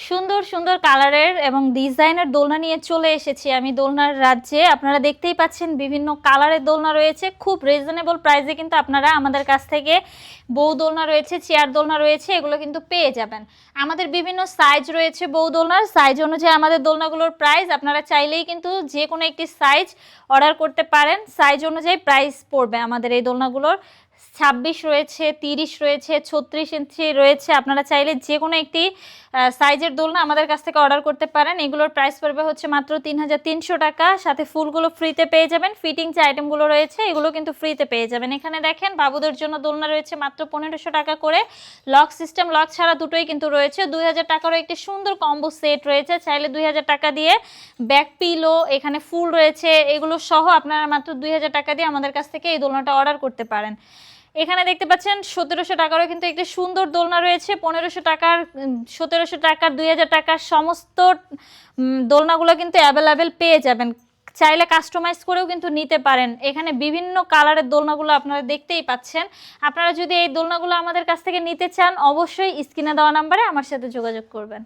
সুন্দর সুন্দর কালারের এবং ডিজাইনের দোলনা নিয়ে চলে এসেছি আমি দোলনার রাজ্যে। আপনারা দেখতেই পাচ্ছেন বিভিন্ন কালারের দোলনা রয়েছে, খুব রিজনেবল প্রাইসে কিন্তু আপনারা আমাদের কাছ থেকে বউ দোলনা রয়েছে, চেয়ার দোলনা রয়েছে, এগুলো কিন্তু পেয়ে যাবেন। আমাদের বিভিন্ন সাইজ রয়েছে বউ দোলনার, সাইজ অনুযায়ী আমাদের দোলনাগুলোর প্রাইস, আপনারা চাইলেই কিন্তু যে কোনো একটি সাইজ অর্ডার করতে পারেন, সাইজ অনুযায়ী প্রাইস পড়বে আমাদের এই দোলনাগুলোর। 26 রয়েছে, 30 রয়েছে, 36 ইঞ্চি রয়েছে, আপনারা চাইলে যে কোনো একটি সাইজের দোলনা আমাদের কাছ থেকে অর্ডার করতে পারেন। এগুলোর প্রাইস পড়বে হচ্ছে মাত্র 3300 টাকা, সাথে ফুলগুলো ফ্রিতে পেয়ে যাবেন। ফিটিং যে আইটেমগুলো রয়েছে এগুলো কিন্তু ফ্রিতে পেয়ে যাবেন। এখানে দেখেন বাবুদের জন্য দোলনা রয়েছে মাত্র 1500 টাকা করে, লক সিস্টেম লক ছাড়া দুটোই কিন্তু রয়েছে। 2000 টাকারও একটি সুন্দর কম্বো সেট রয়েছে, চাইলে 2000 টাকা দিয়ে ব্যাক পিলো, এখানে ফুল রয়েছে, এগুলো সহ আপনারা মাত্র 2000 টাকা দিয়ে আমাদের কাছ থেকে এই দোলনাটা অর্ডার করতে পারেন। এখানে দেখতে পাচ্ছেন 1700 টাকারও কিন্তু একটি সুন্দর দোলনা রয়েছে। 1500 টাকার, 1700 টাকার, 2000 টাকার সমস্ত দোলনাগুলো কিন্তু অ্যাভেলেবেল পেয়ে যাবেন। চাইলে কাস্টমাইজ করেও কিন্তু নিতে পারেন। এখানে বিভিন্ন কালারের দোলনাগুলো আপনারা দেখতেই পাচ্ছেন। আপনারা যদি এই দোলনাগুলো আমাদের কাছ থেকে নিতে চান অবশ্যই স্ক্রিনে দেওয়া নাম্বারে আমার সাথে যোগাযোগ করবেন।